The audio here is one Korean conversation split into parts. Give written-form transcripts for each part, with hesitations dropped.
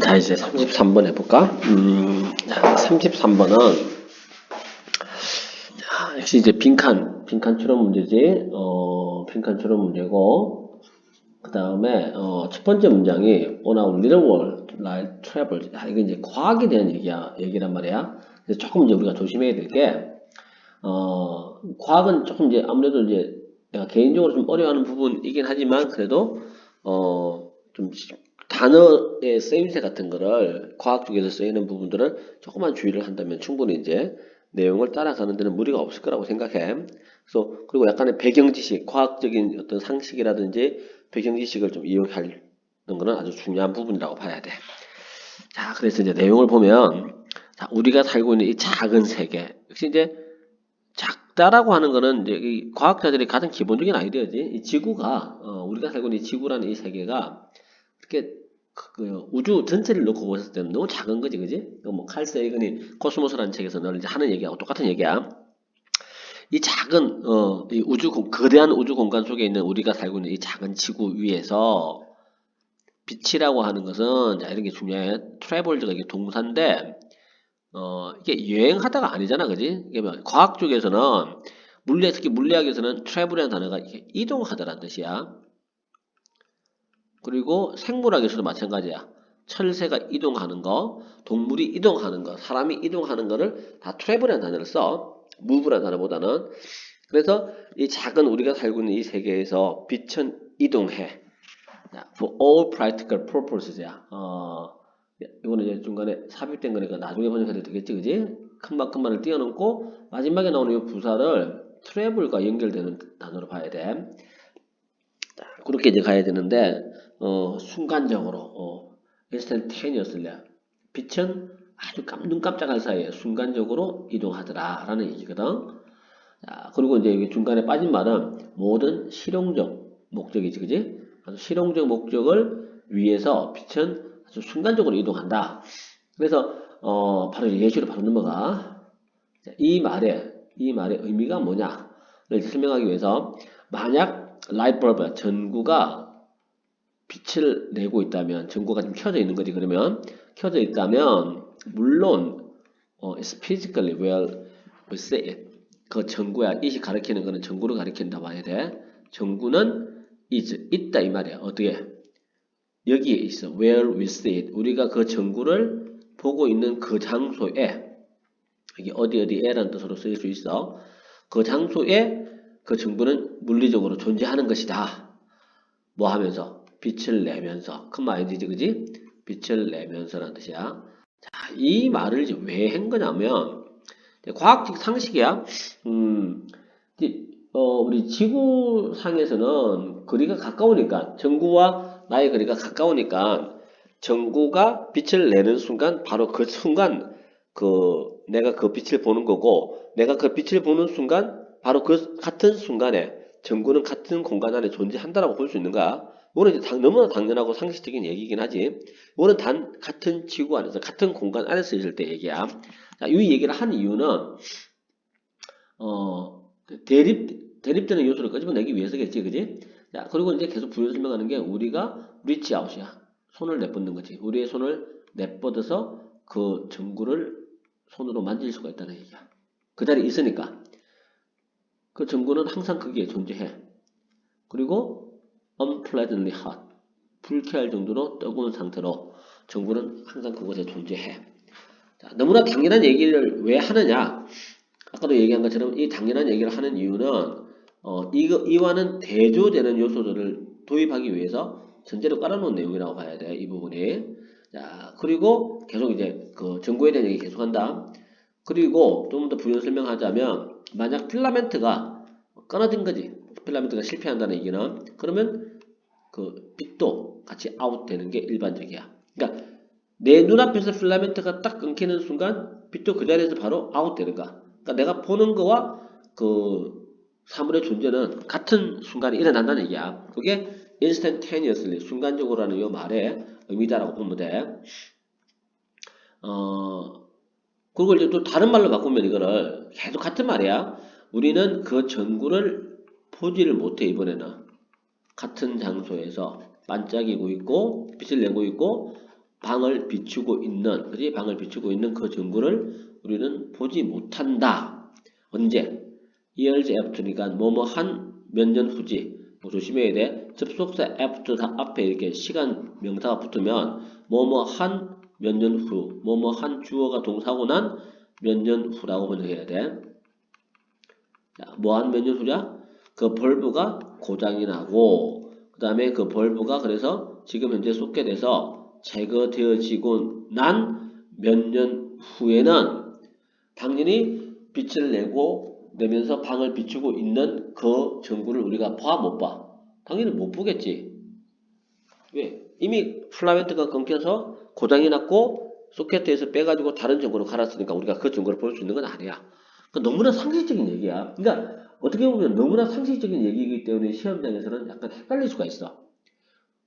자, 이제 33번 해볼까? 33번은, 역시 이제 빈칸 추론 문제지. 빈칸 추론 문제고, 그 다음에, 첫 번째 문장이, On our little world, like travel. 이게 이제 과학에 대한 얘기란 말이야. 그래서 조금 이제 우리가 조심해야 될 게, 과학은 조금 이제 아무래도 이제 내가 개인적으로 좀 어려워하는 부분이긴 하지만, 그래도, 좀 단어의 쓰임새 같은 거를 과학 쪽에서 쓰이는 부분들을 조금만 주의를 한다면 충분히 이제 내용을 따라가는 데는 무리가 없을 거라고 생각해. 그래서 그리고 약간의 배경 지식, 과학적인 어떤 상식이라든지 배경 지식을 좀 이용하는 거는 아주 중요한 부분이라고 봐야 돼. 자, 그래서 이제 내용을 보면 자, 우리가 살고 있는 이 작은 세계, 역시 이제 작다라고 하는 거는 이제 이 과학자들이 가장 기본적인 아이디어지. 이 지구가 우리가 살고 있는 이 지구라는 이 세계가 이렇게 그 우주 전체를 놓고 봤을 때는 너무 작은 거지, 그지? 뭐 칼 세이건이 코스모스라는 책에서 늘 이제 하는 얘기하고 똑같은 얘기야. 이 작은 이 거대한 우주 공간 속에 있는 우리가 살고 있는 이 작은 지구 위에서 빛이라고 하는 것은 자 이런 게 중요해. 트래블즈가 이게 동사인데 이게 여행하다가 아니잖아, 그지? 이게 뭐 과학 쪽에서는 특히 물리학에서는 트래블이라는 단어가 이게 이동하다라는 뜻이야. 그리고 생물학에서도 마찬가지야. 철새가 이동하는 거, 동물이 이동하는 거, 사람이 이동하는 거를 다 트래블이라는 단어를 써. move라는 단어보다는. 그래서 이 작은 우리가 살고 있는 이 세계에서 빛은 이동해. For all practical purposes야. 이거는 이제 중간에 삽입된 거니까 나중에 번역해도 되겠지, 그지? 큰말을 띄워놓고 마지막에 나오는 이 부사를 트래블과 연결되는 단어로 봐야 돼. 그렇게 이제 가야 되는데 순간적으로 instantaneously 빛은 아주 눈 깜짝할 사이에 순간적으로 이동하더라 라는 얘기거든. 자, 그리고 이제 여기 중간에 빠진 말은 모든 실용적 목적이지, 그지? 아주 실용적 목적을 위해서 빛은 아주 순간적으로 이동한다. 그래서 바로 예시로 바로 넘어가. 자, 이 말의 의미가 뭐냐를 설명하기 위해서 만약 라이트벌브 전구가 빛을 내고 있다면 전구가 지금 켜져 있는 거지. 그러면 켜져 있다면 물론 it's physically well we say it. 그 전구야. it이 가리키는 거는 전구를 가리킨다 봐야 돼. 전구는 is 있다 이 말이야. 어떻게? 여기에 있어. where we see it. 우리가 그 전구를 보고 있는 그 장소에 이게 어디에라는 뜻으로 쓰일 수 있어. 그 장소에 그 전구는 물리적으로 존재하는 것이다. 뭐 하면서? 빛을 내면서. 큰 말이지, 그지? 빛을 내면서라는 뜻이야. 자, 이 말을 이제 왜 한 거냐면, 과학적 상식이야. 우리 지구상에서는 거리가 가까우니까, 전구와 나의 거리가 가까우니까, 전구가 빛을 내는 순간, 바로 그 순간, 내가 그 빛을 보는 거고, 내가 그 빛을 보는 순간, 바로 그 같은 순간에, 전구는 같은 공간 안에 존재한다라고 볼 수 있는 거야. 이거는 이제 너무나 당연하고 상식적인 얘기긴 하지. 이거는 같은 지구 안에서, 같은 공간 안에서 있을 때 얘기야. 자, 이 얘기를 한 이유는, 대립되는 요소를 끄집어내기 위해서겠지, 그지? 자, 그리고 이제 계속 부연 설명하는 게 우리가 리치 아웃이야. 손을 내뻗는 거지. 우리의 손을 내뻗어서 그 전구를 손으로 만질 수가 있다는 얘기야. 그 자리에 있으니까. 그 전구는 항상 거기에 존재해. 그리고 unpleasantly hot. 불쾌할 정도로 뜨거운 상태로 전구는 항상 그곳에 존재해. 자, 너무나 당연한 얘기를 왜 하느냐? 아까도 얘기한 것처럼 이 당연한 얘기를 하는 이유는 이와는 대조되는 요소들을 도입하기 위해서 전제로 깔아놓은 내용이라고 봐야 돼. 이 부분이. 자, 그리고 계속 이제 그 전구에 대한 얘기 계속한다. 그리고 좀 더 부연 설명하자면 만약 필라멘트가 끊어진 거지. 필라멘트가 실패한다는 얘기는 그러면 그 빛도 같이 아웃되는 게 일반적이야. 그러니까 내 눈앞에서 필라멘트가 딱 끊기는 순간 빛도 그 자리에서 바로 아웃되는 거야. 그러니까 내가 보는 거와 그 사물의 존재는 같은 순간에 일어난다는 얘기야. 그게 instantaneously 순간적으로라는 이 말의 의미다라고 보면 돼. 그리고 이제 또 다른 말로 바꾸면 이거를 계속 같은 말이야. 우리는 그 전구를 보지를 못해 이번에는 같은 장소에서 반짝이고 있고 빛을 내고 있고 방을 비추고 있는, 그지? 방을 비추고 있는 그 전구를 우리는 보지 못한다. 언제? years after니까 뭐뭐한 몇 년 후지. 뭐 조심해야 돼. 접속사 after 다 앞에 이렇게 시간 명사가 붙으면 뭐뭐한 몇 년 후, 뭐뭐한 주어가 동사고 난 몇 년 후라고 번역해야 돼. 자, 뭐한 몇 년 후냐? 그 벌브가 고장이 나고, 그 다음에 그 벌브가 그래서 지금 현재 쏟게 돼서 제거되어지고 난 몇 년 후에는 당연히 빛을 내면서 방을 비추고 있는 그 전구를 우리가 봐, 못 봐? 당연히 못 보겠지. 왜? 이미 필라멘트가 끊겨서 고장이 났고 소켓에서 빼가지고 다른 전구로 갈았으니까 우리가 그 전구를 볼 수 있는 건 아니야. 그러니까 너무나 상식적인 얘기야. 그러니까 어떻게 보면 너무나 상식적인 얘기이기 때문에 시험장에서는 약간 헷갈릴 수가 있어.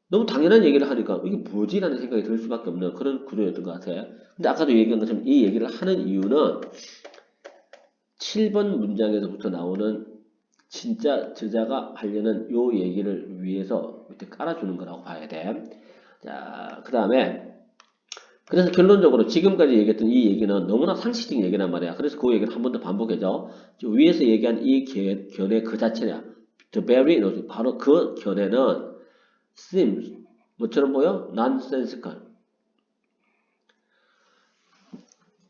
너무 당연한 얘기를 하니까 이게 뭐지? 라는 생각이 들 수밖에 없는 그런 구조였던 것 같아. 근데 아까도 얘기한 것처럼 이 얘기를 하는 이유는 7번 문장에서부터 나오는 진짜 저자가 하려는 요 얘기를 위해서 밑에 깔아주는 거라고 봐야 돼. 자, 그 다음에 그래서 결론적으로 지금까지 얘기했던 이 얘기는 너무나 상식적인 얘기란 말이야. 그래서 그 얘기를 한 번 더 반복해줘. 위에서 얘기한 이 견해 그 자체냐. The very logic. 바로 그 견해는 seems 뭐처럼 보여? nonsensical.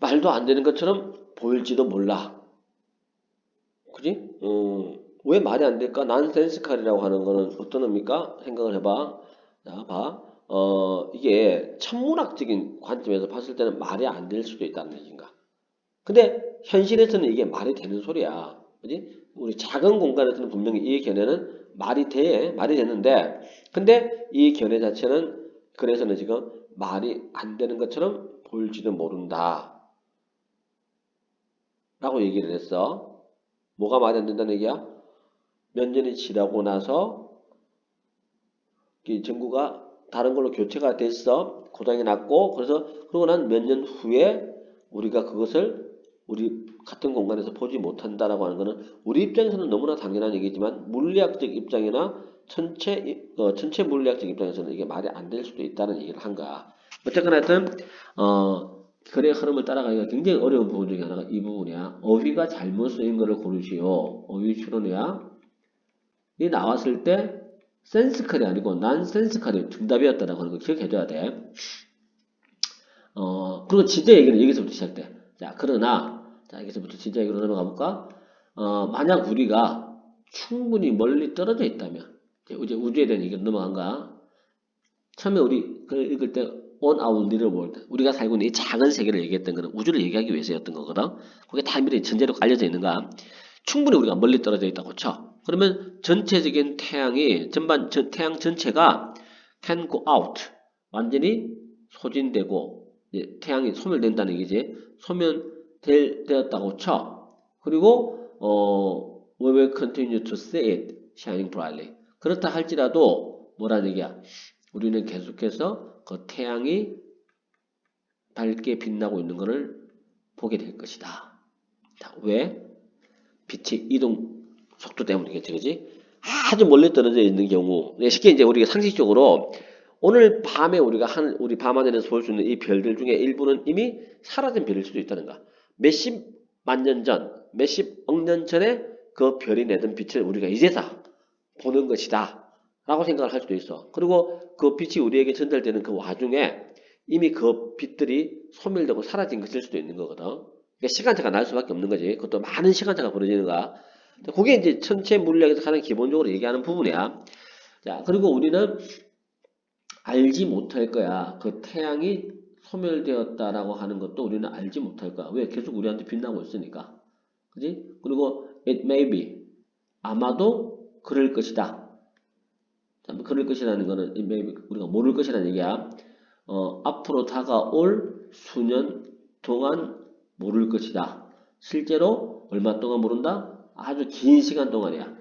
말도 안 되는 것처럼 보일지도 몰라. 그지? 왜 말이 안 될까? nonsensical이라고 하는 거는 어떤 의미일까? 생각을 해봐. 자, 봐. 이게 천문학적인 관점에서 봤을 때는 말이 안 될 수도 있다는 얘기인가. 근데 현실에서는 이게 말이 되는 소리야. 그지? 우리 작은 공간에서는 분명히 이 견해는 말이 되는데, 근데 이 견해 자체는 그래서는 지금 말이 안 되는 것처럼 보일지도 모른다. 라고 얘기를 했어. 뭐가 말이 안 된다는 얘기야? 몇 년이 지나고 나서 이 전구가 다른 걸로 교체가 됐어. 고장이 났고, 그래서 그러고 난 몇 년 후에 우리가 그것을 우리 같은 공간에서 보지 못한다라고 하는 것은 우리 입장에서는 너무나 당연한 얘기지만 물리학적 입장이나 전체 물리학적 입장에서는 이게 말이 안 될 수도 있다는 얘기를 한 거야. 어쨌거나 하여튼 글의 흐름을 따라가기가 굉장히 어려운 부분 중에 하나가 이 부분이야. 어휘가 잘못 쓰인 것을 고르시오. 어휘 추론이야. 이 나왔을 때 센스컬이 아니고 난센스컬이 정답이었다라고 하는 거 기억해줘야 돼. 그리고 진짜 얘기는 여기서부터 시작돼. 자, 그러나, 자, 여기서부터 진짜 얘기로 넘어가 볼까? 만약 우리가 충분히 멀리 떨어져 있다면, 이제 우주에 대한 얘기로 넘어간가? 처음에 우리 그 읽을 때, on our little world. 우리가 살고 있는 이 작은 세계를 얘기했던 거는 우주를 얘기하기 위해서였던 거거든. 그게 다 미리 전제로 깔려져 있는가? 충분히 우리가 멀리 떨어져 있다고 쳐. 그러면 전체적인 태양이 태양 전체가 can go out 완전히 소진되고 태양이 소멸된다는 얘기지. 소멸되었다고 쳐. 그리고 we will continue to see it shining brightly. 그렇다 할지라도 뭐라는 얘기야? 우리는 계속해서 그 태양이 밝게 빛나고 있는 것을 보게 될 것이다. 자, 왜? 빛의 이동 속도 때문이겠지, 그지? 아주 멀리 떨어져 있는 경우, 쉽게 이제 우리가 상식적으로 오늘 밤에 우리 밤하늘에서 볼 수 있는 이 별들 중에 일부는 이미 사라진 별일 수도 있다는 거야. 몇십만 년 전, 몇십억 년 전에 그 별이 내던 빛을 우리가 이제서 보는 것이다. 라고 생각을 할 수도 있어. 그리고 그 빛이 우리에게 전달되는 그 와중에 이미 그 빛들이 소멸되고 사라진 것일 수도 있는 거거든. 그러니까 시간차가 날 수밖에 없는 거지. 그것도 많은 시간차가 벌어지는 거야. 그게 이제 천체 물리학에서 가장 기본적으로 얘기하는 부분이야. 자, 그리고 우리는 알지 못할 거야. 그 태양이 소멸되었다라고 하는 것도 우리는 알지 못할 거야. 왜? 계속 우리한테 빛나고 있으니까. 그지? 그리고 it may be. 아마도 그럴 것이다. 그럴 것이라는 거는 it may be. 우리가 모를 것이라는 얘기야. 앞으로 다가올 수년 동안 모를 것이다. 실제로 얼마 동안 모른다? 아주 긴 시간 동안이야.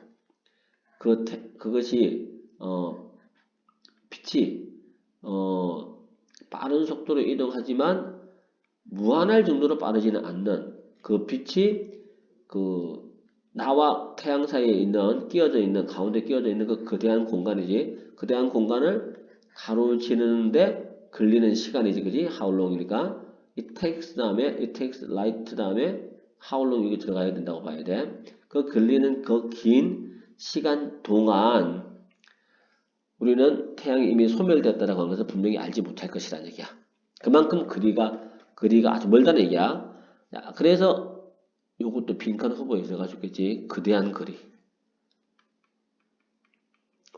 그것이 빛이 빠른 속도로 이동하지만 무한할 정도로 빠르지는 않는 그 빛이 그 나와 태양 사이에 가운데 끼어져 있는 그 거대한 공간이지. 거대한 공간을 가로지르는데 걸리는 시간이지, 그지? How long이니까 it takes 다음에 it takes light 다음에 how long 이게 들어가야 된다고 봐야 돼. 그 걸리는 그 긴 시간 동안 우리는 태양이 이미 소멸되었다라고 하는 것을 분명히 알지 못할 것이라는 얘기야. 그만큼 거리가 아주 멀다는 얘기야. 자, 그래서 요것도 빈칸 후보에 있어가지고겠지. 거대한 거리.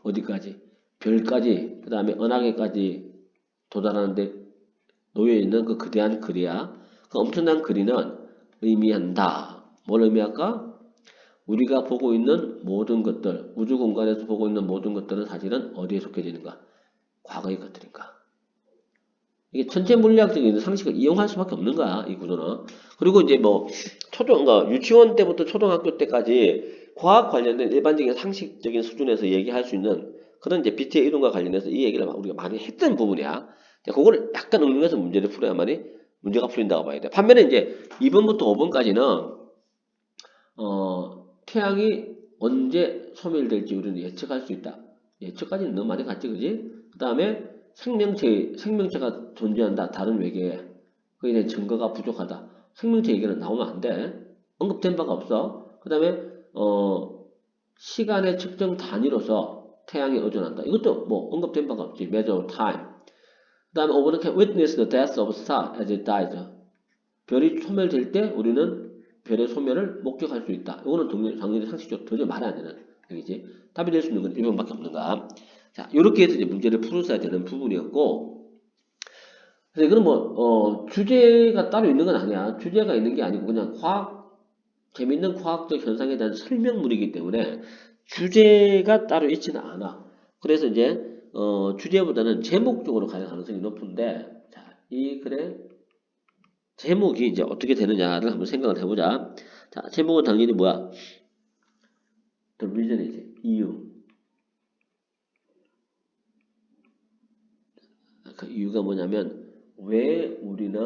어디까지? 별까지, 그 다음에 은하계까지 도달하는데 놓여있는 그 거대한 거리야. 그 엄청난 거리는 의미한다. 뭘 의미할까? 우리가 보고 있는 모든 것들, 우주 공간에서 보고 있는 모든 것들은 사실은 어디에 속해지는가? 과거의 것들인가? 이게 천체 물리학적인 상식을 이용할 수밖에 없는 거야, 이 구조는. 그리고 이제 뭐, 그러니까 유치원 때부터 초등학교 때까지 과학 관련된 일반적인 상식적인 수준에서 얘기할 수 있는 그런 이제 빛의 이동과 관련해서 이 얘기를 우리가 많이 했던 부분이야. 그거를 약간 응용해서 문제를 풀어야만이 문제가 풀린다고 봐야 돼. 반면에 이제 2번부터 5번까지는, 태양이 언제 소멸될지 우리는 예측할 수 있다. 예측까지는 너무 많이 갔지, 그지? 그 다음에 생명체가 존재한다. 다른 외계에. 그에 대한 증거가 부족하다. 생명체 얘기는 나오면 안 돼. 언급된 바가 없어. 그 다음에, 시간의 측정 단위로서 태양이 의존한다. 이것도 뭐 언급된 바가 없지. measure time. 그 다음에 5번은 can witness the death of a star as it dies. 별이 소멸될 때 우리는 별의 소멸을 목격할 수 있다. 이거는 당연히 상식적으로 전혀 말이 안 되는 얘기지. 답이 될 수 있는 건 1번밖에 없는가. 자, 요렇게 해서 이제 문제를 풀어야 되는 부분이었고, 그래서 이거는 뭐, 주제가 따로 있는 건 아니야. 주제가 있는 게 아니고 그냥 재밌는 과학적 현상에 대한 설명물이기 때문에 주제가 따로 있지는 않아. 그래서 이제, 주제보다는 제목 쪽으로 갈 가능성이 높은데, 자, 이 글의 제목이 이제 어떻게 되느냐를 한번 생각을 해보자. 자, 제목은 당연히 뭐야? The reason이지. 이유. 그 이유가 뭐냐면, 왜 우리는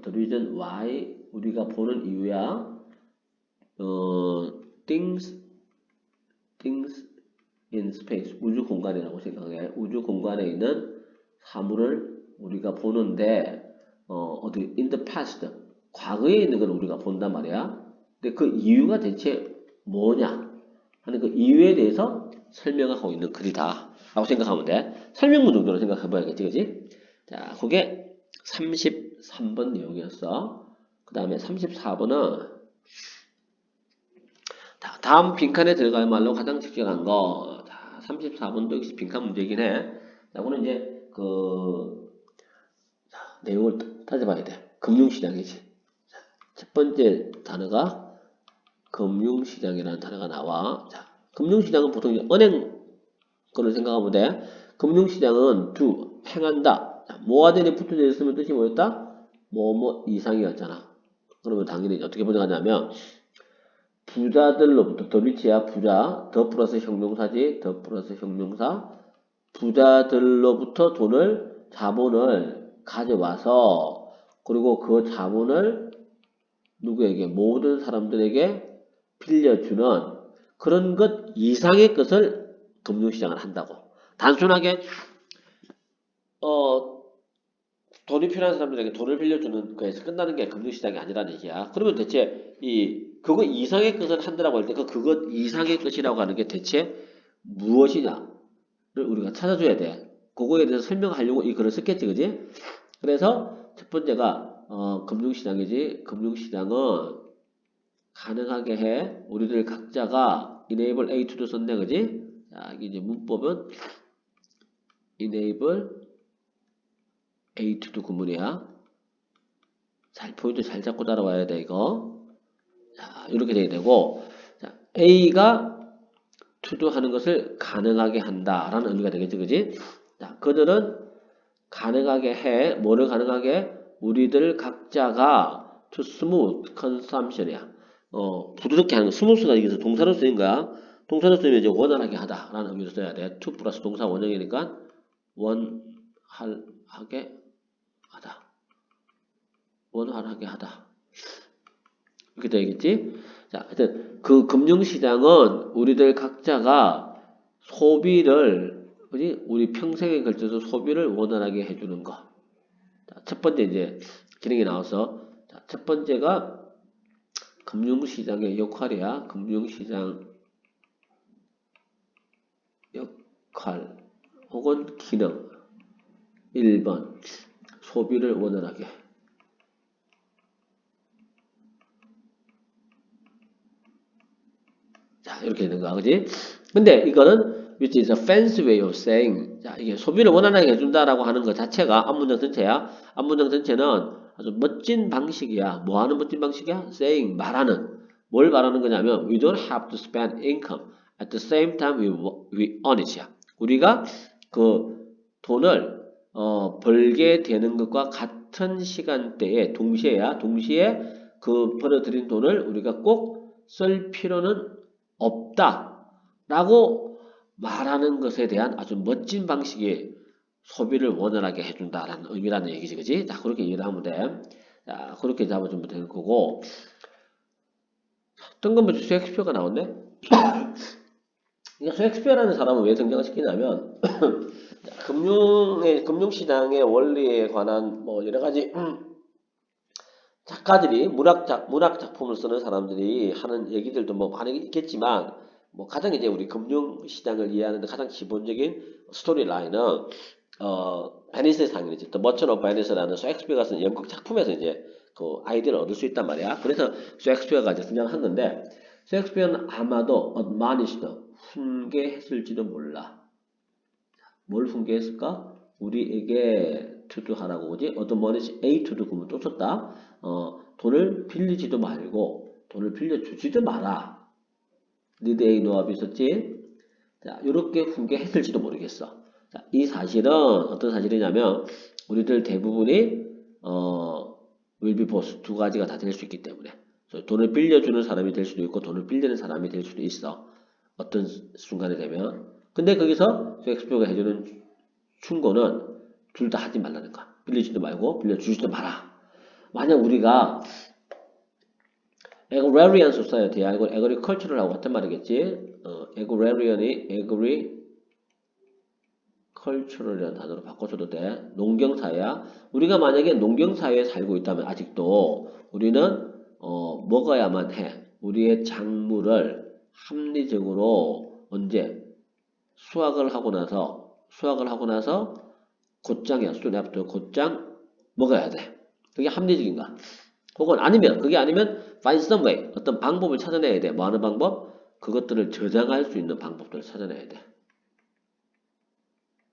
the reason why 우리가 보는 이유야. things in space. 우주 공간이라고 생각해. 우주 공간에 있는 사물을 우리가 보는데, 어디 in the past 과거에 있는 걸 우리가 본단 말이야. 근데 그 이유가 대체 뭐냐 하는 그 이유에 대해서 설명하고 있는 글이다 라고 생각하면 돼. 설명문 정도로 생각해 봐야겠지, 그지? 자, 그게 33번 내용이었어. 그 다음에 34번은 다음 빈칸에 들어갈 말로 가장 적절한 거. 자, 34번도 역시 빈칸 문제이긴 해. 자, 이거는 이제 내용을 따져봐야 돼. 금융시장이지. 첫 번째 단어가 금융시장이라는 단어가 나와. 자, 금융시장은 보통 은행 거를 생각하면 돼. 금융시장은 행한다. 자, 뭐가 되니 붙어져 있으면 뜻이 뭐였다? 뭐뭐 이상이었잖아. 그러면 당연히 어떻게 번역하냐면 부자들로부터 더 리치야 부자 더 플러스 형용사지 더 플러스 형용사 부자들로부터 자본을 가져와서 그리고 그 자본을 누구에게 모든 사람들에게 빌려주는 그런 것 이상의 것을 금융시장을 한다고. 단순하게 돈이 필요한 사람들에게 돈을 빌려주는 거에서 끝나는 게 금융시장이 아니라는 얘기야. 그러면 대체 그거 이상의 것을 한다라고 할 때 그것 이상의 것이라고 하는 게 대체 무엇이냐를 우리가 찾아줘야 돼. 그거에 대해서 설명하려고 이 글을 썼겠지, 그지? 그래서 첫 번째가 금융시장이지. 금융시장은 가능하게 해. 우리들 각자가 enable A to도 썼네, 그지? 자, 이게 이제 문법은 enable A to도 구문이야. 포인트 잘 잡고 따라와야 돼, 이거. 자, 이렇게 돼야 되고, 자, A가 to도 하는 것을 가능하게 한다라는 의미가 되겠지, 그지? 자, 그들은 가능하게 해. 뭐를 가능하게? 우리들 각자가 to smooth consumption이야. 부드럽게 하는 거. 스무스가 여기서 동사로 쓰인 거야. 동사로 쓰면 이제 원활하게 하다라는 의미로 써야 돼. to 플러스 동사 원형이니까 원활하게 하다. 원활하게 하다. 이렇게 되겠지? 자, 하여튼 그 금융시장은 우리들 각자가 소비를, 그지? 우리 평생에 걸쳐서 소비를 원활하게 해주는 거. 자, 첫 번째 이제 기능이 나와서 자, 첫 번째가 금융시장의 역할이야. 금융시장 역할 혹은 기능. 1번 소비를 원활하게. 자, 이렇게 되는 거야. 그지? 근데 이거는 which is a fancy way of saying. 자, 이게 소비를 원활하게 해준다라고 하는 것 자체가 앞문장 전체야. 앞문장 전체는 아주 멋진 방식이야. 뭐 하는 멋진 방식이야? saying, 말하는. 뭘 말하는 거냐면 we don't have to spend income at the same time we earn it야. 우리가 그 돈을 벌게 되는 것과 같은 시간대에 동시에 그 벌어들인 돈을 우리가 꼭 쓸 필요는 없다라고 말하는 것에 대한 아주 멋진 방식의 소비를 원활하게 해준다라는 의미라는 얘기지, 그지? 자, 그렇게 이해를 하면 돼. 자, 그렇게 잡아주면 되는 거고. 뜬금없이 셰익스피어가 나왔네? 셰익스피어라는 사람은 왜 등장을 시키냐면, 금융시장의 원리에 관한 뭐 여러 가지 작가들이 문학 작품을 쓰는 사람들이 하는 얘기들도 뭐 많이 있겠지만 뭐 가장 이제 우리 금융 시장을 이해하는데 가장 기본적인 스토리 라인은 베니스의 상이지. 또 머처 오브 베니스라는 셰익스피어가 쓴 연극 작품에서 이제 그 아이디어를 얻을 수 있단 말이야. 그래서 셰익스피어가 이제 등장한 건데 셰익스피어는 아마도 admonished 훈계했을지도 몰라. 뭘 훈계했을까? 우리에게 to 하라고 그지? admonish A to do 그러면 또 쳤다. 돈을 빌리지도 말고 돈을 빌려주지도 마라. need A 노합이 있었지? 자, 요렇게 훈계했을지도 모르겠어. 자, 이 사실은 어떤 사실이냐면 우리들 대부분이 will be both 두 가지가 다 될 수 있기 때문에 돈을 빌려주는 사람이 될 수도 있고 돈을 빌리는 사람이 될 수도 있어. 어떤 순간에 되면. 근데 거기서 셰익스피어가 해주는 충고는 둘 다 하지 말라는 거야. 빌리지도 말고 빌려주지도 마라. 만약 우리가 agrarian society야. 이걸 agricultural하고 같은 말이겠지. agrarian이 agricultural이라는 단어로 바꿔줘도 돼. 농경사회야. 우리가 만약에 농경사회에 살고 있다면 아직도 우리는 먹어야만 해. 우리의 작물을 합리적으로 언제 수확을 하고 나서 곧장이야. soon after 곧장 먹어야 돼. 그게 합리적인가? 혹은 아니면 그게 아니면 find some way 어떤 방법을 찾아내야 돼. 뭐 하는 방법? 그것들을 저장할 수 있는 방법들을 찾아내야 돼.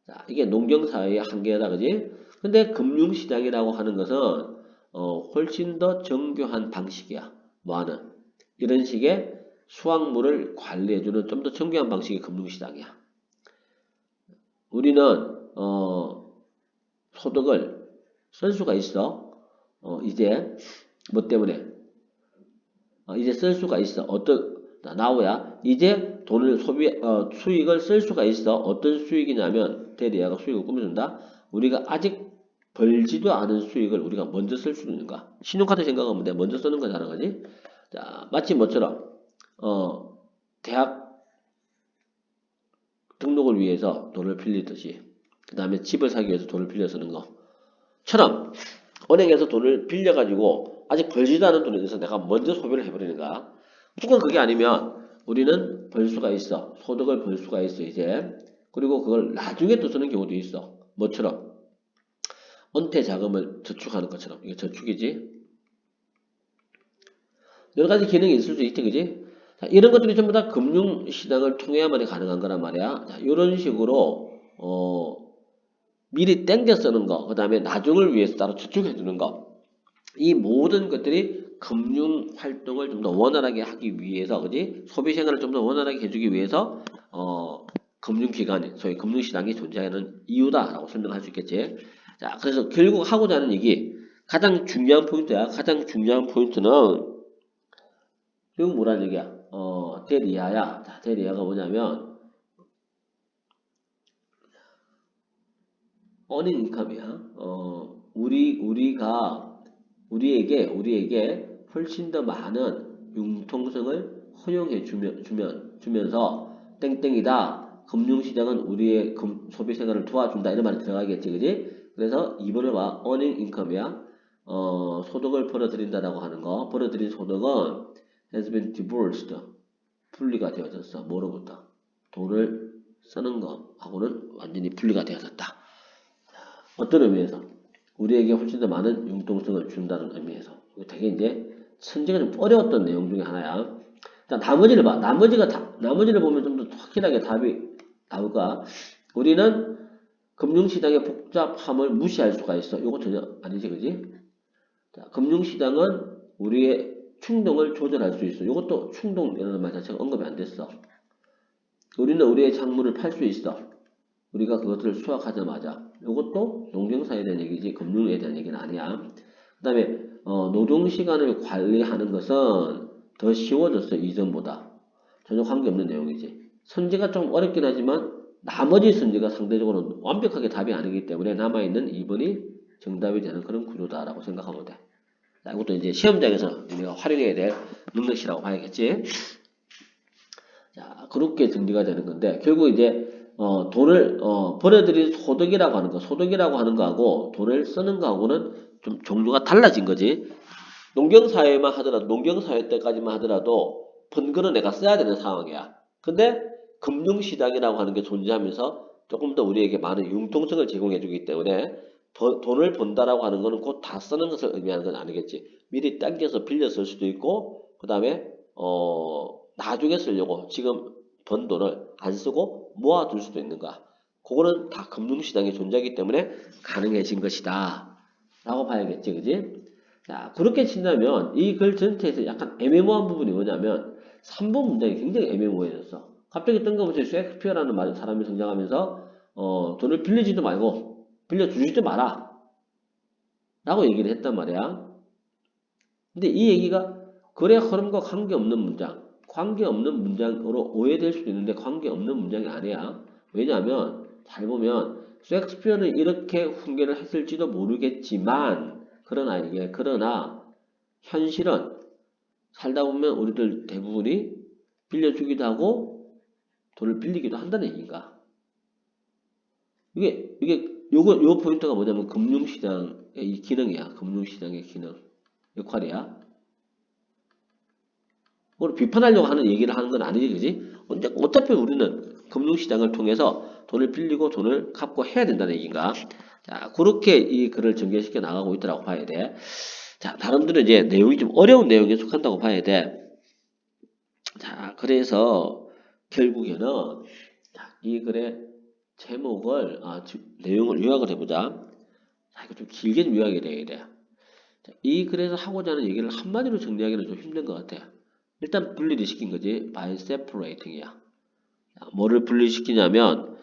자, 이게 농경사회의 한계다, 그지? 근데 금융시장이라고 하는 것은 훨씬 더 정교한 방식이야. 뭐 하는? 이런 식의 수확물을 관리해주는 좀 더 정교한 방식의 금융시장이야. 우리는 소득을 쓸 수가 있어. 이제 뭐 때문에? 이제 쓸 수가 있어. 나오야. 이제 돈을 수익을 쓸 수가 있어. 어떤 수익이냐면 대리아가 수익을 꾸며준다. 우리가 아직 벌지도 않은 수익을 우리가 먼저 쓸 수 있는 거야. 신용카드 생각하면 돼. 먼저 쓰는 거잖아, 그지? 자, 마치 뭐처럼 대학 등록을 위해서 돈을 빌리듯이 그 다음에 집을 사기 위해서 돈을 빌려 쓰는 거처럼 은행에서 돈을 빌려가지고 아직 벌지도 않은 돈에 대해서 내가 먼저 소비를 해버리는 거야. 혹은 그게 아니면 우리는 벌 수가 있어. 소득을 벌 수가 있어 이제. 그리고 그걸 나중에 또 쓰는 경우도 있어. 뭐처럼? 은퇴 자금을 저축하는 것처럼. 이게 저축이지. 여러 가지 기능이 있을 수 있지, 그지? 자, 이런 것들이 전부 다 금융시장을 통해야만 가능한 거란 말이야. 자, 이런 식으로 미리 땡겨 쓰는 거, 그 다음에 나중을 위해서 따로 저축해 두는 거. 이 모든 것들이 금융 활동을 좀 더 원활하게 하기 위해서, 그지? 소비 생활을 좀 더 원활하게 해주기 위해서, 금융기관이, 소위 금융시장이 존재하는 이유다라고 설명할 수 있겠지. 자, 그래서 결국 하고자 하는 얘기, 가장 중요한 포인트야. 가장 중요한 포인트는, 이건 뭐라는 얘기야? 대리아야. 자, 대리아가 뭐냐면, earning income이야. 우리에게 훨씬 더 많은 융통성을 허용해 주면서 땡땡이다. 금융시장은 우리의 소비 생활을 도와준다. 이런 말이 들어가겠지, 그지? 그래서 2번을 봐. earning income이야. 소득을 벌어들인다라고 하는 거. 벌어들인 소득은 has been divorced. 분리가 되어졌어. 뭐로부터? 돈을 쓰는 거하고는 완전히 분리가 되어졌다. 어떤 의미에서? 우리에게 훨씬 더 많은 융통성을 준다는 의미에서. 이거 되게 이제 선지가 좀 어려웠던 내용 중에 하나야. 자, 나머지를 봐. 나머지를 보면 좀 더 확실하게 답이 나올까? 우리는 금융시장의 복잡함을 무시할 수가 있어. 이거 전혀 아니지, 그지? 자, 금융시장은 우리의 충동을 조절할 수 있어. 이것도 충동이라는 말 자체가 언급이 안 됐어. 우리는 우리의 작물을 팔 수 있어. 우리가 그것을 수확하자마자. 이것도 농경사에 대한 얘기지 금융에 대한 얘기는 아니야. 그 다음에 노동시간을 관리하는 것은 더 쉬워졌어. 이전보다. 전혀 관계없는 내용이지. 선지가 좀 어렵긴 하지만 나머지 선지가 상대적으로 완벽하게 답이 아니기 때문에 남아있는 2번이 정답이 되는 그런 구조다라고 생각하면 돼. 자, 이것도 이제 시험장에서 우리가 활용해야 될 능력이라고 봐야겠지. 자, 그렇게 정리가 되는 건데, 결국 이제, 돈을, 벌어들인 소득이라고 하는 거, 소득이라고 하는 거하고 돈을 쓰는 거하고는 좀 종류가 달라진 거지. 농경사회만 하더라도, 농경사회 때까지만 하더라도, 번 거는 내가 써야 되는 상황이야. 근데, 금융시장이라고 하는 게 존재하면서 조금 더 우리에게 많은 융통성을 제공해 주기 때문에, 돈을 번다라고 하는 거는 곧 다 쓰는 것을 의미하는 건 아니겠지. 미리 당겨서 빌려 쓸 수도 있고, 그 다음에, 나중에 쓰려고 지금 번 돈을 안 쓰고 모아둘 수도 있는가. 그거는 다 금융시장에 존재하기 때문에 가능해진 것이다. 라고 봐야겠지, 그지? 자, 그렇게 친다면 이 글 전체에서 약간 애매모호한 부분이 뭐냐면 3번 문장이 굉장히 애매모호해졌어. 갑자기 뜬금없이 셰익스피어라는 사람이 등장하면서 돈을 빌리지도 말고 빌려주지도 마라. 라고 얘기를 했단 말이야. 근데 이 얘기가 거래 흐름과 관계없는 문장, 관계없는 문장으로 오해될 수도 있는데 관계없는 문장이 아니야. 왜냐하면 잘 보면 셰익스피어는 이렇게 훈계를 했을지도 모르겠지만 그러나 현실은 살다 보면 우리들 대부분이 빌려주기도 하고 돈을 빌리기도 한다는 얘기인가. 요 포인트가 뭐냐면 금융시장의 이 기능이야. 금융시장의 기능, 역할이야. 그걸 비판하려고 하는 얘기를 하는 건 아니지, 그지? 어차피 우리는 금융시장을 통해서 돈을 빌리고 돈을 갚고 해야 된다는 얘기인가? 자, 그렇게 이 글을 전개시켜 나가고 있다고 봐야 돼. 자, 나름대로 이제 내용이 좀 어려운 내용에 속한다고 봐야 돼. 자, 그래서 결국에는 이 글의 제목을, 내용을 요약을 해보자. 자, 이거 좀 길게 좀 요약이 돼야 돼. 자, 이 글에서 하고자 하는 얘기를 한마디로 정리하기는 좀 힘든 것 같아. 일단 분리를 시킨 거지. by separating이야. 뭐를 분리시키냐면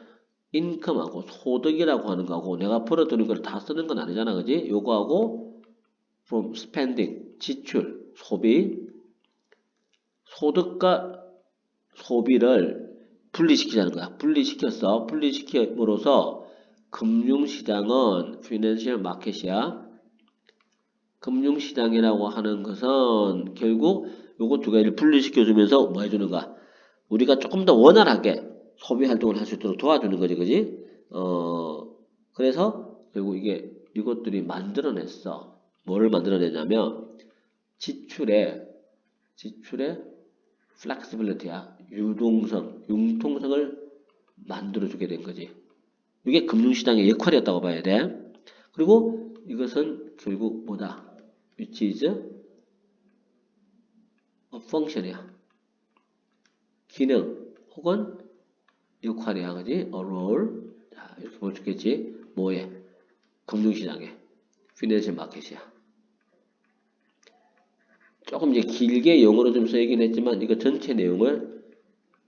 인컴하고 소득이라고 하는 거하고 내가 벌어두는 걸 다 쓰는 건 아니잖아. 그지? 요거하고 from spending, 지출, 소비, 소득과 소비를 분리시키자는 거야. 분리시킴으로써 금융시장은 financial market이야. 금융시장이라고 하는 것은 결국 요거 두 가지를 분리시켜주면서 뭐 해주는가? 우리가 조금 더 원활하게 소비 활동을 할 수 있도록 도와주는 거지, 그지? 그래서 결국 이것들이 만들어냈어. 뭐를 만들어내냐면 지출의 flexibility야. 융통성을 만들어주게 된 거지. 이게 금융시장의 역할이었다고 봐야 돼. 그리고 이것은 결국 뭐다? which is a function이야. 기능 혹은 역할이야, 그지? a role. 자, 이렇게 볼 수 있겠지? 뭐에? 금융시장에. financial market이야. 조금 이제 길게 영어로 좀 써있긴 했지만 이거 전체 내용을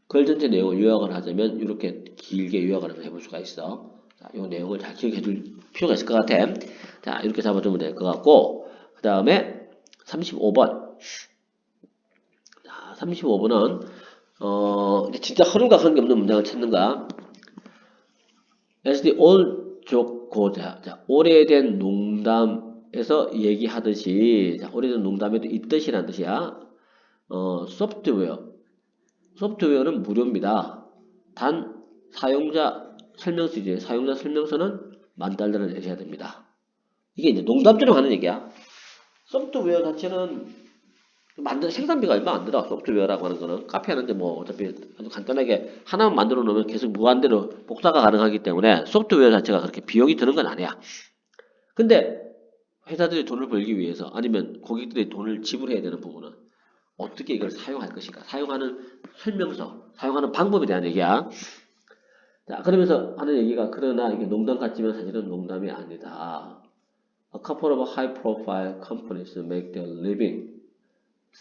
글 전체 내용을 요약을 하자면 이렇게 길게 요약을 해볼 수가 있어. 자, 이 내용을 잘 기억해 둘 필요가 있을 것 같아. 자, 이렇게 잡아두면 될 것 같고 그 다음에 35번. 자, 35번은 진짜 흐름과 관계없는 문장을 찾는가? As the old joke goes. 자, 오래된 농담에서 얘기하듯이 자, 오래된 농담에도 있듯이란 뜻이야. 소프트웨어는 무료입니다. 단 사용자 설명서지. 사용자 설명서는 $10,000를 내셔야 됩니다. 이게 이제 농담처럼 하는 얘기야. 소프트웨어 자체는 생산비가 얼마 안 들어. 소프트웨어라고 하는 거는 카피 하는데 뭐 어차피 아주 간단하게 하나만 만들어 놓으면 계속 무한대로 복사가 가능하기 때문에 소프트웨어 자체가 그렇게 비용이 드는 건 아니야. 근데 회사들이 돈을 벌기 위해서 아니면 고객들이 돈을 지불해야 되는 부분은 어떻게 이걸 사용할 것인가, 사용하는 설명서, 사용하는 방법에 대한 얘기야. 자, 그러면서 하는 얘기가 그러나 이게 농담 같지만 사실은 농담이 아니다. A couple of high-profile companies make their living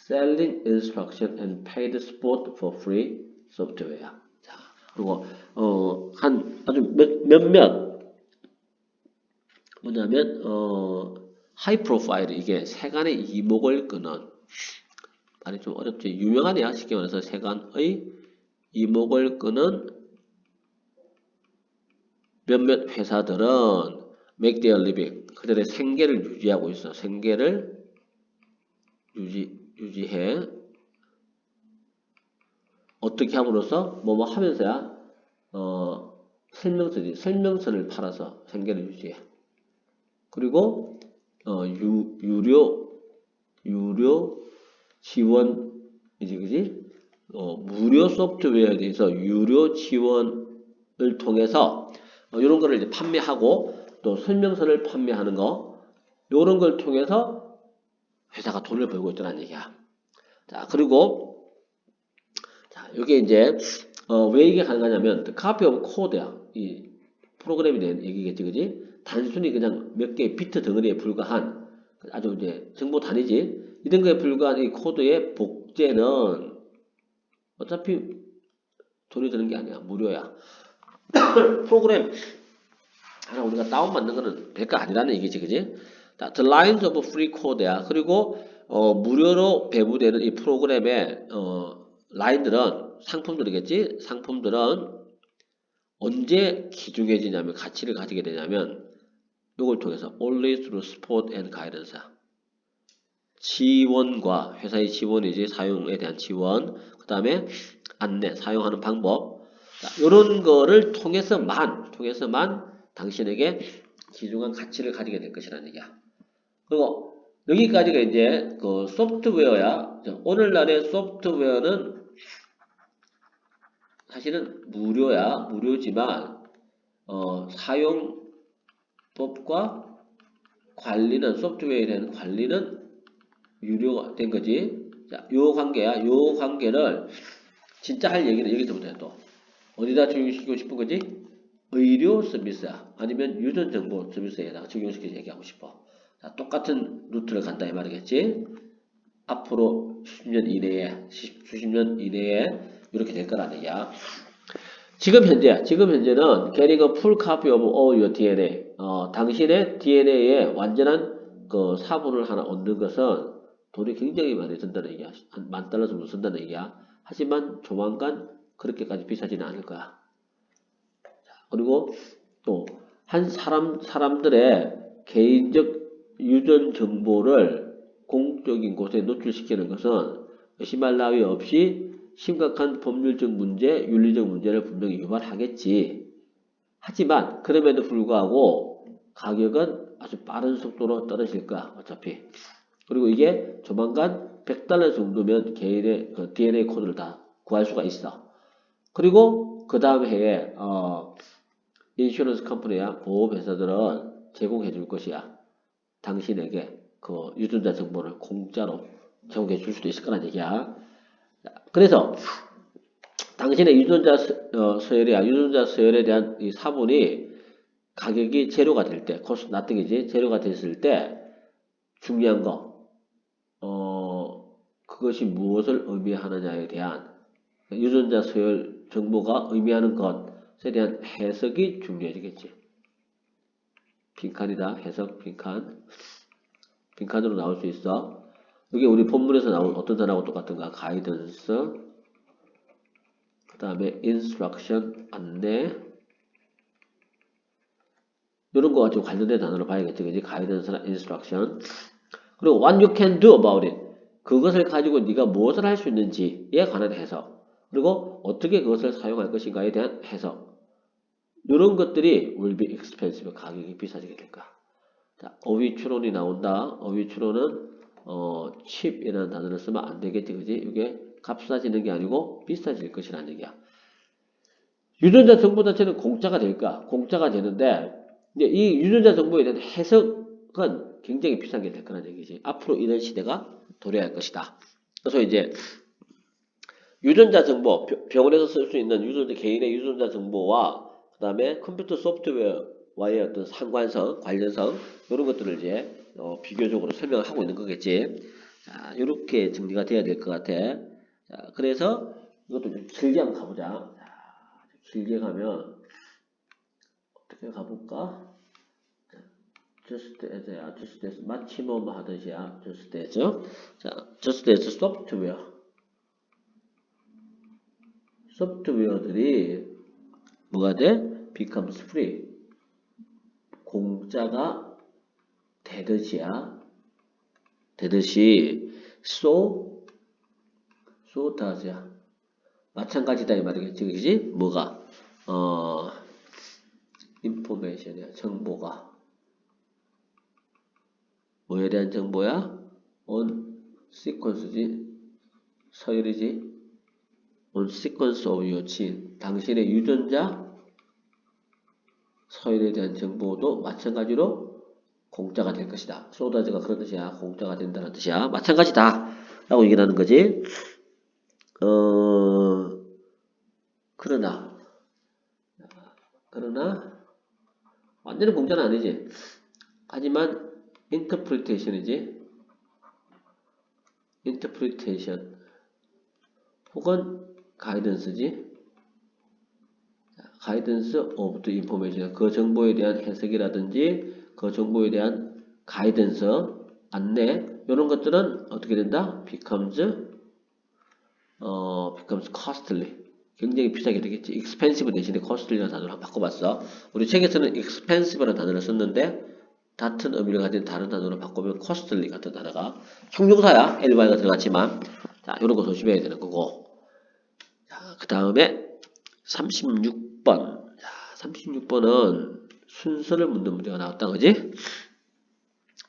selling instruction and paid support for free software. 자, 그리고 한 아주 몇몇 뭐냐면 하이 프로파일 이게 세간의 이목을 끄는 말이 좀 어렵지. 유명하네요. 쉽게 말해서 세간의 이목을 끄는 몇몇 회사들은 make their living 그들의 생계를 유지하고 있어. 생계를 유지해. 어떻게 함으로써 뭐뭐 하면서야 설명서를 팔아서 생계를 유지해. 그리고 유료 지원이지, 그지? 무료 소프트웨어에 대해서 유료 지원을 통해서 이런 거를 이제 판매하고 또 설명서를 판매하는 거 이런 걸 통해서 회사가 돈을 벌고 있다는 얘기야. 자, 그리고 자, 이게 이제 왜 이게 가능하냐면 copy of code야. 이 프로그램에 대한 얘기겠지, 그지? 단순히 그냥 몇 개의 비트 덩어리에 불과한 아주 이제 정보 단위지 이런 거에 불과한 이 코드의 복제는 어차피 돈이 드는 게 아니야. 무료야. 프로그램 하나 우리가 다운받는 거는 별거 아니라는 얘기지, 그지? 자, The lines of free code야. 그리고 무료로 배부되는 이 프로그램의 라인들은 상품들이겠지? 상품들은 언제 기중해지냐면 가치를 가지게 되냐면 이걸 통해서 only through support and guidance 지원과 회사의 지원이지 사용에 대한 지원 그 다음에 안내 사용하는 방법 이런 거를 통해서만 당신에게 귀중한 가치를 가지게 될 것이라는 얘기야. 그리고 여기까지가 이제 그 소프트웨어야. 오늘날의 소프트웨어는 사실은 무료야. 무료지만 사용법과 관리는 소프트웨어에 대한 관리는 유료가 된 거지. 자, 요 관계야. 요 관계를 진짜 할 얘기는 여기서부터 해 또. 어디다 적용시키고 싶은 거지? 의료 서비스야. 아니면 유전 정보 서비스에다가 적용시켜서 얘기하고 싶어. 자, 똑같은 루트를 간다 이 말이겠지. 앞으로 수십 년 이내에 이렇게 될 거라는 얘기야. 지금 현재는 getting a full copy of all your DNA. 당신의 DNA의 완전한 그 사본을 하나 얻는 것은 돈이 굉장히 많이 든다는 얘기야. 한 $10,000 정도 쓴다는 얘기야. 하지만 조만간 그렇게까지 비싸지는 않을 거야. 그리고 또 한 사람들의 개인적 유전 정보를 공적인 곳에 노출시키는 것은 의심할 나위 없이 심각한 법률적 문제, 윤리적 문제를 분명히 유발하겠지. 하지만 그럼에도 불구하고 가격은 아주 빠른 속도로 떨어질 거야. 어차피. 그리고 이게 조만간 $100 정도면 개인의 그 DNA 코드를 다 구할 수가 있어. 그리고 그 다음 해에 인슈런스 컴퍼니야 보험회사들은 제공해 줄 것이야. 당신에게 그 유전자 정보를 공짜로 제공해 줄 수도 있을 거란 얘기야. 그래서 당신의 유전자 서열에 대한 이 사본이 가격이 제로가 될 때, 코스트 나띵이지, 제로가 됐을 때 중요한 거, 그것이 무엇을 의미하느냐에 대한 유전자 서열 정보가 의미하는 것에 대한 해석이 중요해지겠지. 빈칸이다. 해석 빈칸. 빈칸으로 나올 수 있어. 이게 우리 본문에서 나온 어떤 단어하고 똑같은가? 가이던스. 그 다음에 instruction, 안내. 이런 거 가지고 관련된 단어로 봐야겠지. 그지? 가이던스나 instruction. 그리고 what you can do about it. 그것을 가지고 네가 무엇을 할 수 있는지에 관한 해석. 그리고 어떻게 그것을 사용할 것인가에 대한 해석. 이런 것들이 will be expensive. 가격이 비싸지게 될 거야. 자, 어휘 추론이 나온다. 어휘 추론은 cheap이라는 단어를 쓰면 안 되겠지, 그지? 이게 값싸지는 게 아니고 비싸질 것이라는 얘기야. 유전자 정보 자체는 공짜가 될까? 공짜가 되는데 이제 이 유전자 정보에 대한 해석은 굉장히 비싼 게 될 거라는 얘기지. 앞으로 이런 시대가 도래할 것이다. 그래서 이제 유전자 정보, 병원에서 쓸 수 있는 개인의 유전자 정보와 그 다음에 컴퓨터 소프트웨어와의 어떤 상관성, 관련성 이런 것들을 이제 비교적으로 설명을 하고 있는 거겠지. 자, 이렇게 정리가 돼야 될 것 같아. 자, 그래서 이것도 좀 길게 한번 가보자. 자, 길게 가면 어떻게 가볼까? just as야, just as 마침업 하듯이야, just as. 자, just as software. 소프트웨어들이 뭐가 돼? becomes free. 공짜가 되듯이야. 되듯이 so does야. 마찬가지다 이 말이겠지, 그지? 뭐가? information이야. 정보가. 뭐에 대한 정보야? on sequence지. 서열이지. on sequence of your gene. 당신의 유전자 서열에 대한 정보도 마찬가지로 공짜가 될 것이다. 소다즈가 그런 뜻이야. 공짜가 된다는 뜻이야. 마찬가지다. 라고 얘기를 하는 거지. 그러나 완전히 공짜는 아니지. 하지만 interpretation이지. interpretation 혹은 guidance지. guidance of the information. 그 정보에 대한 해석이라든지 그 정보에 대한 guidance, 안내 이런 것들은 어떻게 된다? becomes costly. 굉장히 비싸게 되겠지. expensive 대신에 costly라는 단어를 바꿔봤어. 우리 책에서는 expensive라는 단어를 썼는데 같은 의미를 가진 다른 단어로 바꾸면 costly 같은 단어가 형용사야. ly가 들어갔지만 자, 이런 거 조심해야 되는 거고. 자, 그 다음에 36번. 자, 36번은 순서를 묻는 문제가 나왔다, 그지?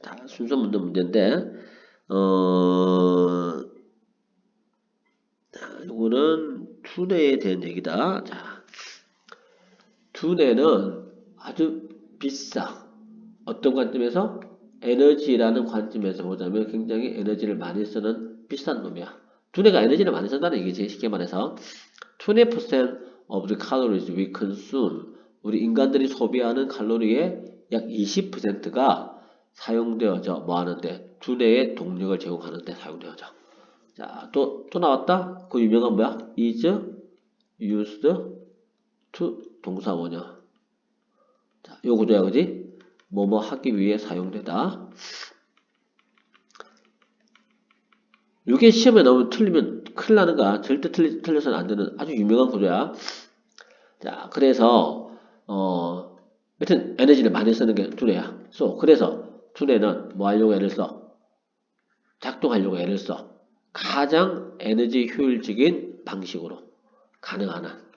자, 순서 묻는 문제인데, 자, 요거는 두뇌에 대한 얘기다. 자, 두뇌는 아주 비싸. 어떤 관점에서? 에너지라는 관점에서 보자면 굉장히 에너지를 많이 쓰는 비싼 놈이야. 두뇌가 에너지를 많이 쓴다는 얘기지, 쉽게 말해서. 20% of the calories we consume. 우리 인간들이 소비하는 칼로리의 약 20%가 사용되어져. 뭐 하는데? 두뇌의 동력을 제공하는데 사용되어져. 자, 또 나왔다? 그 유명한 뭐야? is used to 동사 원형. 자, 요 구조야, 그지? 뭐뭐 하기 위해 사용되다. 이게 시험에 나오면 틀리면 큰일 나는 거야. 절대 틀려서는 안 되는 아주 유명한 구조야. 자, 그래서 여튼 에너지를 많이 쓰는 게 두뇌야. 그래서 두뇌는 뭐 하려고 애를 써? 작동하려고 애를 써. 가장 에너지 효율적인 방식으로 가능한 한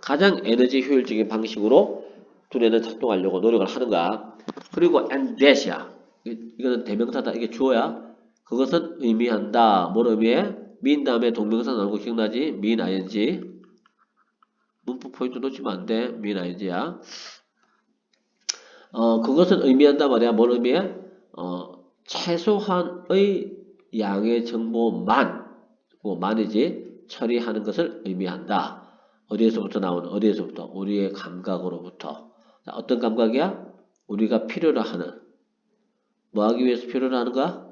가장 에너지 효율적인 방식으로 두뇌는 작동하려고 노력을 하는 거야. 그리고 and that이야. 이거는 대명사다. 이게 주어야. 그것은 의미한다. 뭘 의미해? mean 다음에 동명사 나오는 거 기억나지? mean ing. 문법 포인트 놓치면 안 돼. mean ing야. 그것은 의미한다 말이야. 뭘 의미해? 최소한의 양의 정보만, 만이지, 처리하는 것을 의미한다. 어디에서부터 나오는? 어디에서부터? 우리의 감각으로부터. 자, 어떤 감각이야? 우리가 필요로 하는. 뭐 하기 위해서 필요로 하는 거야?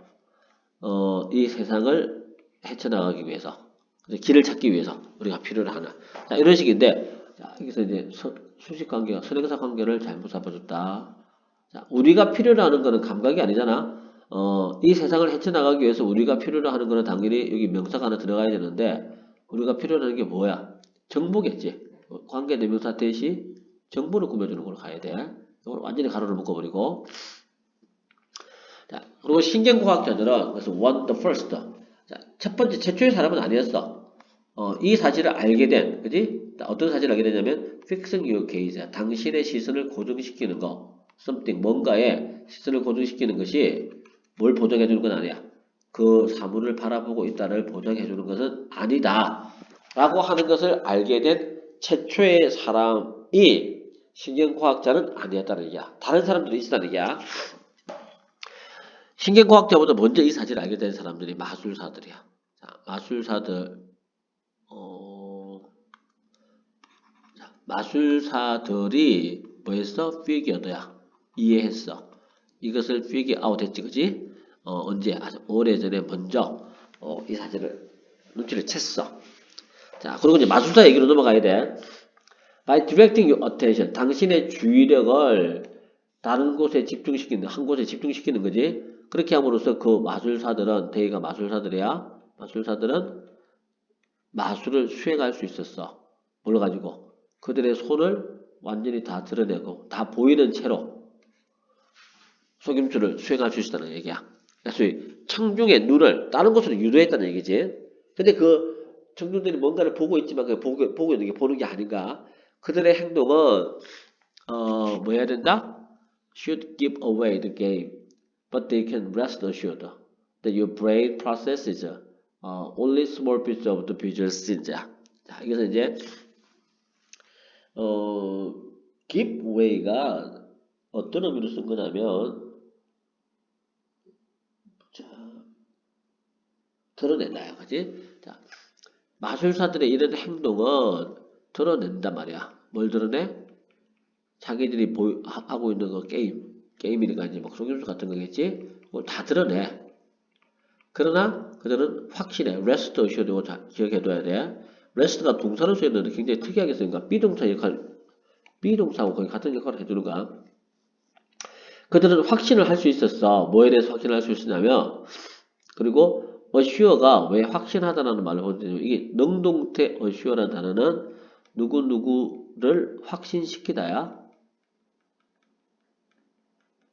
이 세상을 헤쳐나가기 위해서. 길을 찾기 위해서 우리가 필요로 하는. 자, 이런 식인데, 자, 여기서 이제 수식관계가, 선행사 관계를 잘못 잡아줬다. 자, 우리가 필요로 하는 거는 감각이 아니잖아. 이 세상을 헤쳐나가기 위해서 우리가 필요로 하는 거는 당연히 여기 명사가 하나 들어가야 되는데, 우리가 필요로 하는 게 뭐야? 정보겠지. 관계대명사 대시 정보를 꾸며주는 걸로 가야 돼. 이걸 완전히 가로로 묶어버리고. 자, 그리고 신경과학자들은 그래서 one the first. 자, 첫 번째 최초의 사람은 아니었어. 이 사실을 알게 된, 그지? 어떤 사실을 알게 되냐면 fixing your gaze, 당신의 시선을 고정시키는 거, something, 뭔가에 시선을 고정시키는 것이 뭘 보장해 주는 건 아니야. 그 사물을 바라보고 있다를 보장해 주는 것은 아니다 라고 하는 것을 알게 된 최초의 사람이 신경과학자는 아니었다는 얘기야. 다른 사람들이 있었다는 얘기야. 신경과학자보다 먼저 이 사실을 알게 된 사람들이 마술사들이야. 자, 마술사들이 뭐했어? 피겨드야. 이해했어. 이것을 피겨 아웃 했지, 그지? 언제? 아주 오래전에 먼저 이 사실을 눈치를 챘어. 자, 그리고 이제 마술사 얘기로 넘어가야 돼. By directing your attention, 당신의 주의력을 다른 곳에 집중시키는, 한 곳에 집중시키는 거지. 그렇게 함으로써 그 마술사들은, 대의가 마술사들이야. 마술사들은 마술을 수행할 수 있었어. 뭘 가지고? 그들의 손을 완전히 다 드러내고, 다 보이는 채로 속임수를 수행할 수 있었다는 얘기야. 그래서 청중의 눈을 다른 곳으로 유도했다는 얘기지. 근데 그 청중들이 뭔가를 보고 있지만 그 보고 있는 게 보는 게 아닌가? 그들의 행동은 뭐 해야 된다? Should give away the game, but they can rest assured that your brain processes only small bits of the visual scenes. 자, 이것은 이제 give away가 어떤 의미로 쓴 거냐면 자, 드러낸다야, 그지? 자, 마술사들의 이런 행동은 드러낸단 말이야. 뭘 드러내? 자기들이 하고 있는 그 게임이니까 이제 막 속임수 같은 거겠지? 그걸 다 드러내. 그러나 그들은 확실해. rest assured고 기억해둬야 돼. rest가 동사로 쓰였는데 굉장히 특이하게 쓰니까 비동사하고 거의 같은 역할을 해주는 거야. 그들은 확신을 할 수 있었어. 뭐에 대해서 확신을 할 수 있었냐면, 그리고 assure가 왜 확신하다라는 말을 보는지, 이게 능동태 assure라는 단어는 누구누구를 확신시키다야.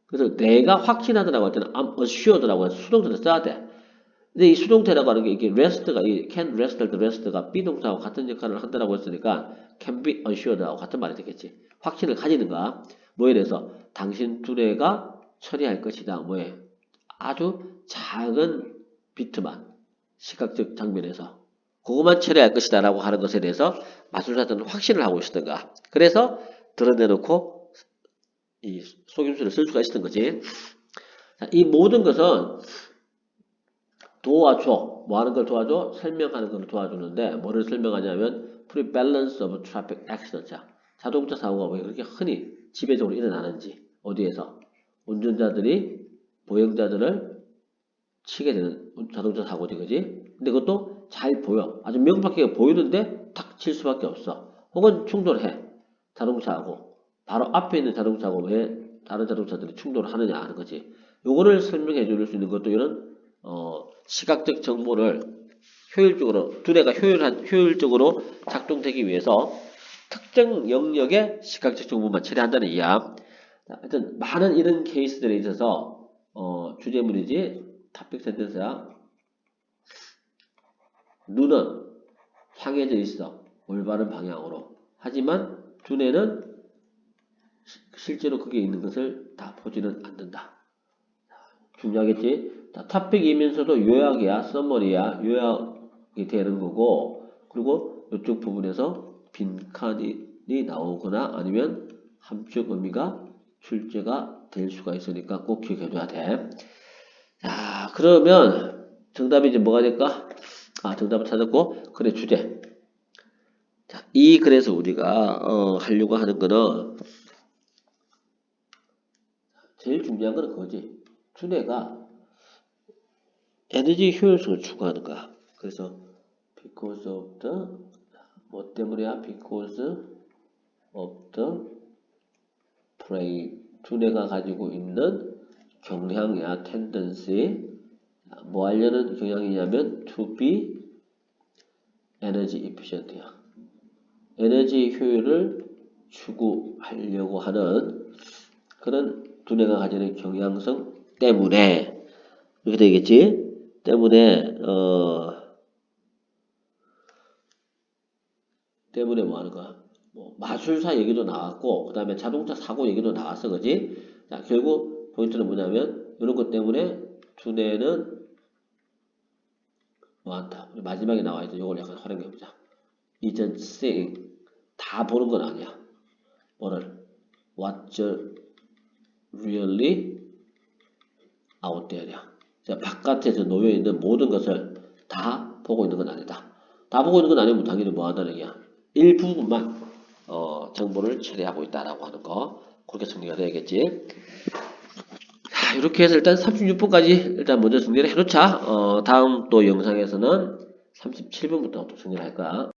그래서 내가 확신하다라고 할 때는 I'm assured라고 해서 수동태를 써야 돼. 근데 이 수동태라고 하는 게 이게 rest가 이 can rest 할 때 rest가 비동사와 같은 역할을 한다라고 했으니까 can be assured하고 같은 말이 되겠지. 확신을 가지는가? 뭐에 대해서 당신 두뇌가 처리할 것이다. 뭐에 아주 작은 비트만 시각적 장면에서 그것만 처리할 것이다라고 하는 것에 대해서 마술사들은 확신을 하고 있었던가. 그래서 드러내놓고 이 속임수를 쓸 수가 있었던 거지. 자, 이 모든 것은 도와줘. 뭐 하는 걸 도와줘? 설명하는 걸 도와주는데 뭐를 설명하냐면 prevalence of traffic accident. 자, 자동차 사고가 왜 그렇게 흔히 지배적으로 일어나는지 어디에서? 운전자들이 보행자들을 치게 되는 자동차 사고지, 그지? 근데 그것도 잘 보여. 아주 명확하게 보이는데 탁 칠 수밖에 없어. 혹은 충돌해. 자동차하고. 바로 앞에 있는 자동차하고 왜 다른 자동차들이 충돌을 하느냐 하는 거지. 요거를 설명해 줄 수 있는 것도 이런 시각적 정보를 효율적으로 두뇌가 효율적으로 작동되기 위해서 특정 영역의 시각적 정보만 처리한다는 이야. 하여튼 많은 이런 케이스들에 있어서 주제문이지 토픽 센텐스야. 눈은 향해져 있어. 올바른 방향으로. 하지만 두뇌는 실제로 그게 있는 것을 다 보지는 않는다. 중요하겠지? 토픽이면서도 요약이야. 서머리야. 요약이 되는 거고, 그리고 이쪽 부분에서 빈칸이 나오거나 아니면 함축 의미가 출제가 될 수가 있으니까 꼭 기억해줘야 돼. 자, 그러면 정답이 이제 뭐가 될까? 정답을 찾았고, 그래, 주제. 자, 이 글에서 우리가 하려고 하는 거는 제일 중요한 거는 그거지. 두뇌가 에너지 효율성을 추구하는 거야. 그래서 because of the 뭐 때문이야? because of the brain. 두뇌가 가지고 있는 경향이야. tendency. 뭐 하려는 경향이냐면 to be energy efficient야. 에너지 효율을 추구하려고 하는 그런 두뇌가 가지는 경향성 때문에 이렇게 되겠지? 때문에 때문에 뭐 하는 거야? 뭐 마술사 얘기도 나왔고, 그 다음에 자동차 사고 얘기도 나왔어, 그지? 자, 결국 포인트는 뭐냐면 이런 것 때문에 두뇌는 뭐 한다. 우리 마지막에 나와 있던 이걸 약간 활용해 보자. isn't seeing 다 보는 건 아니야. 뭐를? What's really out there야. 자, 바깥에서 놓여 있는 모든 것을 다 보고 있는 건 아니다. 다 보고 있는 건 아니면 당연히 뭐 한다는 얘기야. 일부분만 정보를 처리하고 있다라고 하는 거. 그렇게 정리가 돼야겠지. 자, 이렇게 해서 일단 36분까지 일단 먼저 정리를 해놓자. 다음 또 영상에서는 37분부터 또 정리를 할 거야.